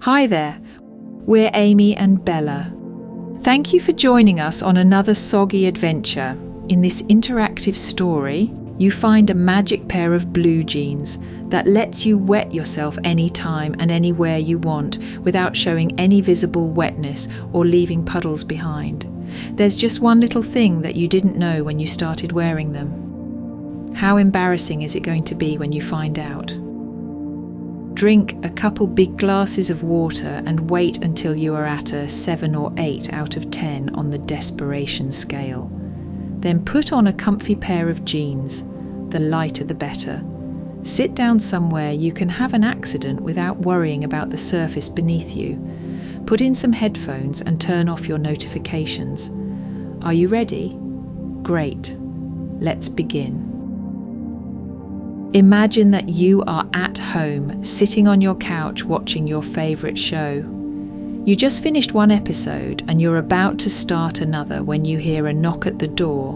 Hi there, we're Amy and Bella. Thank you for joining us on another soggy adventure. In this interactive story, you find a magic pair of blue jeans that lets you wet yourself anytime and anywhere you want without showing any visible wetness or leaving puddles behind. There's just one little thing that you didn't know when you started wearing them. How embarrassing is it going to be when you find out? Drink a couple big glasses of water and wait until you are at a 7 or 8 out of 10 on the desperation scale. Then put on a comfy pair of jeans, the lighter the better. Sit down somewhere you can have an accident without worrying about the surface beneath you. Put in some headphones and turn off your notifications. Are you ready? Great. Let's begin. Imagine that you are at home, sitting on your couch watching your favourite show. You just finished one episode and you're about to start another when you hear a knock at the door.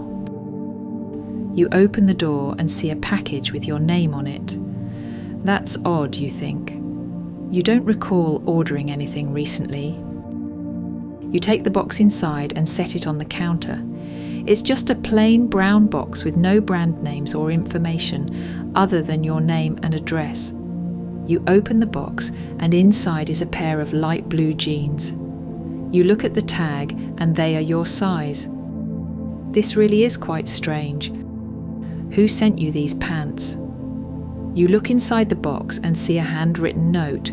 You open the door and see a package with your name on it. That's odd, you think. You don't recall ordering anything recently. You take the box inside and set it on the counter. It's just a plain brown box with no brand names or information other than your name and address. You open the box and inside is a pair of light blue jeans. You look at the tag and they are your size. This really is quite strange. Who sent you these pants? You look inside the box and see a handwritten note.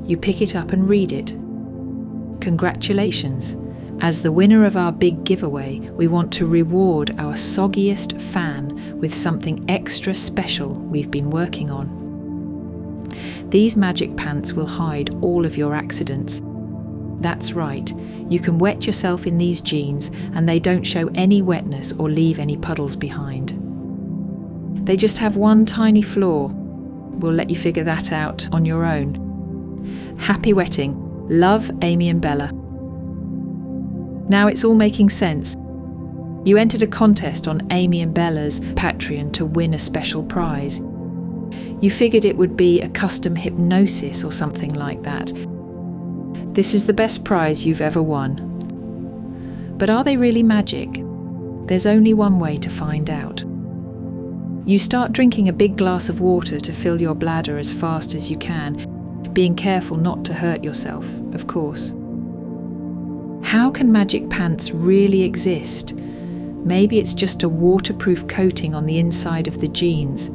You pick it up and read it. Congratulations. As the winner of our big giveaway, we want to reward our soggiest fan with something extra special we've been working on. These magic pants will hide all of your accidents. That's right, you can wet yourself in these jeans and they don't show any wetness or leave any puddles behind. They just have one tiny flaw. We'll let you figure that out on your own. Happy wetting. Love, Amy and Bella. Now it's all making sense. You entered a contest on Amy and Bella's Patreon to win a special prize. You figured it would be a custom hypnosis or something like that. This is the best prize you've ever won. But are they really magic? There's only one way to find out. You start drinking a big glass of water to fill your bladder as fast as you can, being careful not to hurt yourself, of course. How can magic pants really exist? Maybe it's just a waterproof coating on the inside of the jeans.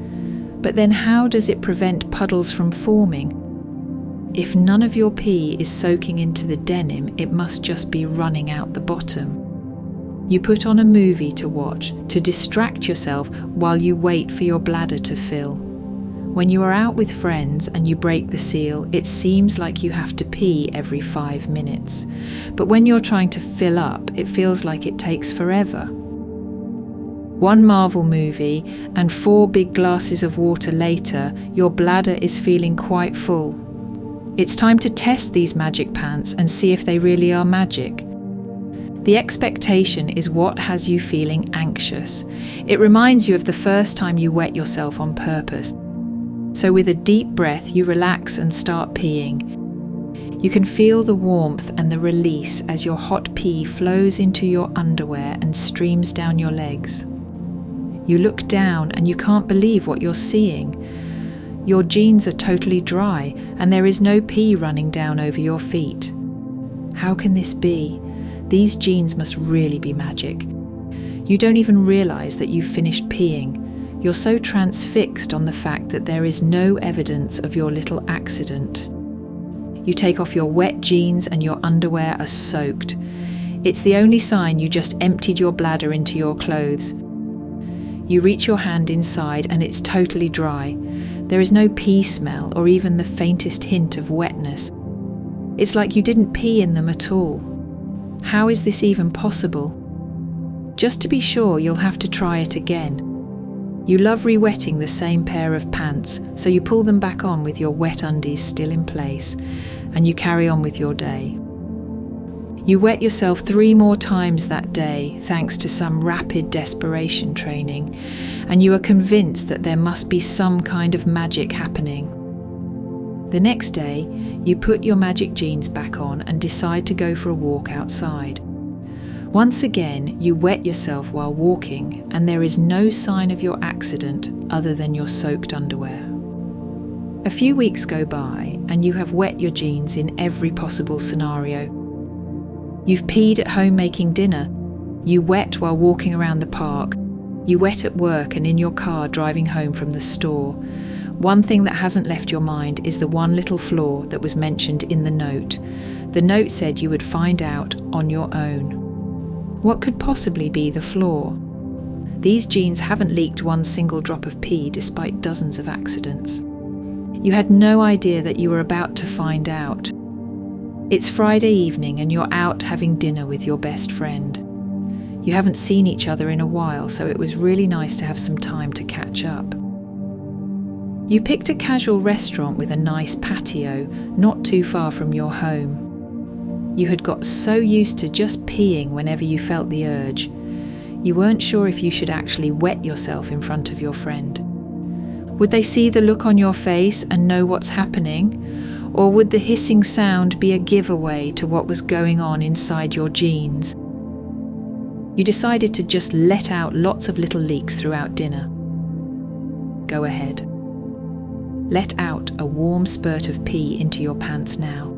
But then how does it prevent puddles from forming? If none of your pee is soaking into the denim, it must just be running out the bottom. You put on a movie to watch to distract yourself while you wait for your bladder to fill. When you are out with friends and you break the seal, it seems like you have to pee every 5 minutes. But when you're trying to fill up, it feels like it takes forever. One Marvel movie and 4 big glasses of water later, your bladder is feeling quite full. It's time to test these magic pants and see if they really are magic. The expectation is what has you feeling anxious. It reminds you of the first time you wet yourself on purpose. So with a deep breath, you relax and start peeing. You can feel the warmth and the release as your hot pee flows into your underwear and streams down your legs. You look down and you can't believe what you're seeing. Your jeans are totally dry and there is no pee running down over your feet. How can this be? These jeans must really be magic. You don't even realize that you've finished peeing. You're so transfixed on the fact that there is no evidence of your little accident. You take off your wet jeans and your underwear are soaked. It's the only sign you just emptied your bladder into your clothes. You reach your hand inside and it's totally dry. There is no pee smell or even the faintest hint of wetness. It's like you didn't pee in them at all. How is this even possible? Just to be sure, you'll have to try it again. You love re-wetting the same pair of pants, so you pull them back on with your wet undies still in place, and you carry on with your day. You wet yourself 3 more times that day, thanks to some rapid desperation training, and you are convinced that there must be some kind of magic happening. The next day, you put your magic jeans back on and decide to go for a walk outside. Once again, you wet yourself while walking, and there is no sign of your accident other than your soaked underwear. A few weeks go by, and you have wet your jeans in every possible scenario. You've peed at home making dinner. You wet while walking around the park. You wet at work and in your car driving home from the store. One thing that hasn't left your mind is the one little flaw that was mentioned in the note. The note said you would find out on your own. What could possibly be the flaw? These jeans haven't leaked one single drop of pee despite dozens of accidents. You had no idea that you were about to find out. It's Friday evening and you're out having dinner with your best friend. You haven't seen each other in a while, so it was really nice to have some time to catch up. You picked a casual restaurant with a nice patio, not too far from your home. You had got so used to just peeing whenever you felt the urge. You weren't sure if you should actually wet yourself in front of your friend. Would they see the look on your face and know what's happening? Or would the hissing sound be a giveaway to what was going on inside your jeans? You decided to just let out lots of little leaks throughout dinner. Go ahead. Let out a warm spurt of pee into your pants now.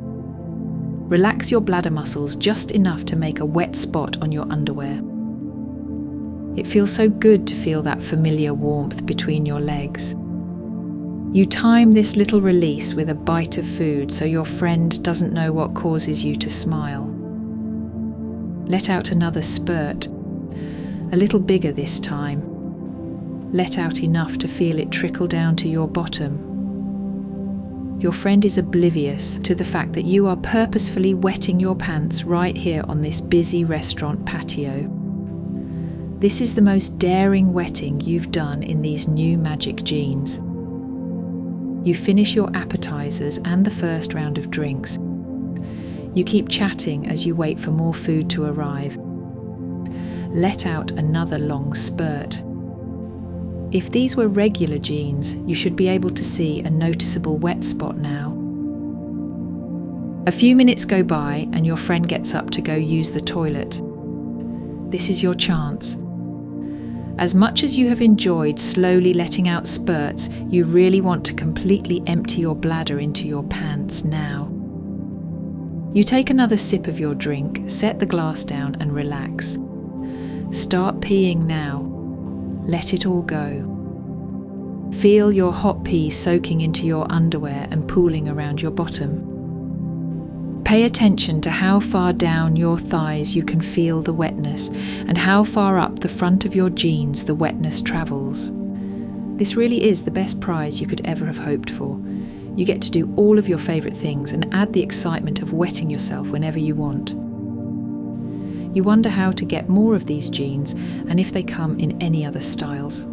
Relax your bladder muscles just enough to make a wet spot on your underwear. It feels so good to feel that familiar warmth between your legs. You time this little release with a bite of food so your friend doesn't know what causes you to smile. Let out another spurt, a little bigger this time. Let out enough to feel it trickle down to your bottom. Your friend is oblivious to the fact that you are purposefully wetting your pants right here on this busy restaurant patio. This is the most daring wetting you've done in these new magic jeans. You finish your appetizers and the first round of drinks. You keep chatting as you wait for more food to arrive. Let out another long spurt. If these were regular jeans, you should be able to see a noticeable wet spot now. A few minutes go by and your friend gets up to go use the toilet. This is your chance. As much as you have enjoyed slowly letting out spurts, you really want to completely empty your bladder into your pants now. You take another sip of your drink, set the glass down and relax. Start peeing now. Let it all go. Feel your hot pee soaking into your underwear and pooling around your bottom. Pay attention to how far down your thighs you can feel the wetness and how far up the front of your jeans the wetness travels. This really is the best prize you could ever have hoped for. You get to do all of your favourite things and add the excitement of wetting yourself whenever you want. You wonder how to get more of these jeans and if they come in any other styles.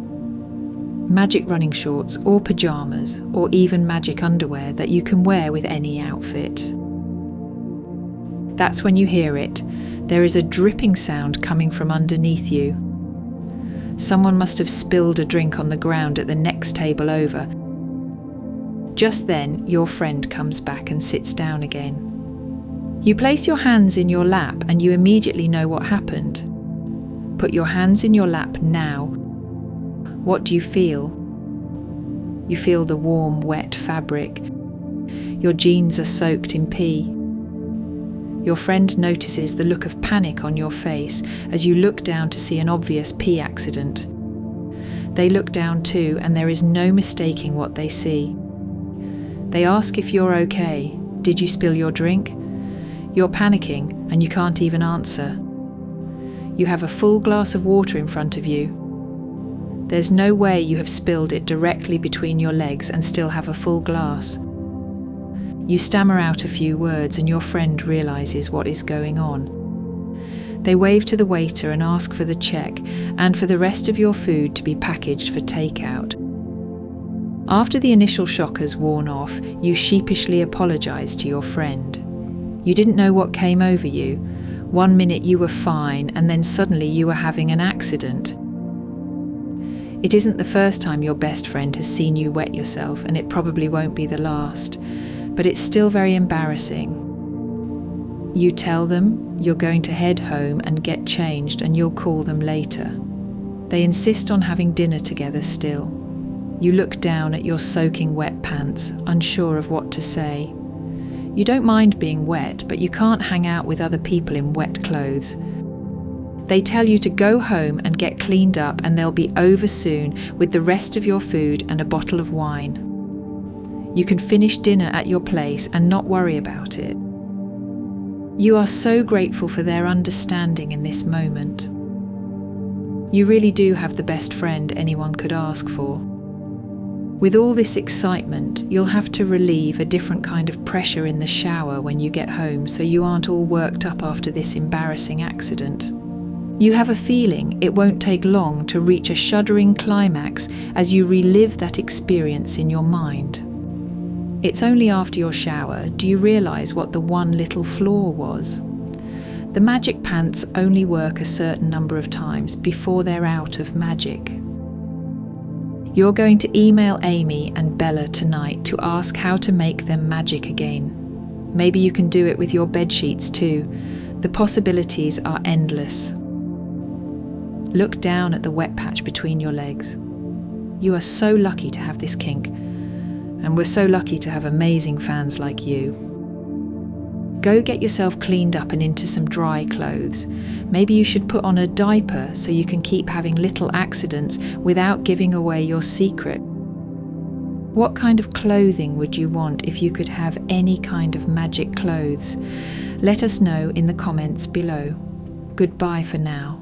Magic running shorts or pyjamas or even magic underwear that you can wear with any outfit. That's when you hear it. There is a dripping sound coming from underneath you. Someone must have spilled a drink on the ground at the next table over. Just then, your friend comes back and sits down again. You place your hands in your lap and you immediately know what happened. Put your hands in your lap now. What do you feel? You feel the warm, wet fabric. Your jeans are soaked in pee. Your friend notices the look of panic on your face as you look down to see an obvious pee accident. They look down too, and there is no mistaking what they see. They ask if you're okay. Did you spill your drink? You're panicking and you can't even answer. You have a full glass of water in front of you. There's no way you have spilled it directly between your legs and still have a full glass. You stammer out a few words and your friend realises what is going on. They wave to the waiter and ask for the check and for the rest of your food to be packaged for takeout. After the initial shock has worn off, you sheepishly apologise to your friend. You didn't know what came over you. 1 minute you were fine and then suddenly you were having an accident. It isn't the first time your best friend has seen you wet yourself, and it probably won't be the last. but it's still very embarrassing. You tell them you're going to head home and get changed and you'll call them later. They insist on having dinner together still. You look down at your soaking wet pants, unsure of what to say. You don't mind being wet, but you can't hang out with other people in wet clothes. They tell you to go home and get cleaned up and they'll be over soon with the rest of your food and a bottle of wine. You can finish dinner at your place and not worry about it. You are so grateful for their understanding in this moment. You really do have the best friend anyone could ask for. With all this excitement, you'll have to relieve a different kind of pressure in the shower when you get home so you aren't all worked up after this embarrassing accident. You have a feeling it won't take long to reach a shuddering climax as you relive that experience in your mind. It's only after your shower do you realise what the one little flaw was. The magic pants only work a certain number of times before they're out of magic. You're going to email Amy and Bella tonight to ask how to make them magic again. Maybe you can do it with your bedsheets too. The possibilities are endless. Look down at the wet patch between your legs. You are so lucky to have this kink, and we're so lucky to have amazing fans like you. Go get yourself cleaned up and into some dry clothes. Maybe you should put on a diaper so you can keep having little accidents without giving away your secret. What kind of clothing would you want if you could have any kind of magic clothes? Let us know in the comments below. Goodbye for now.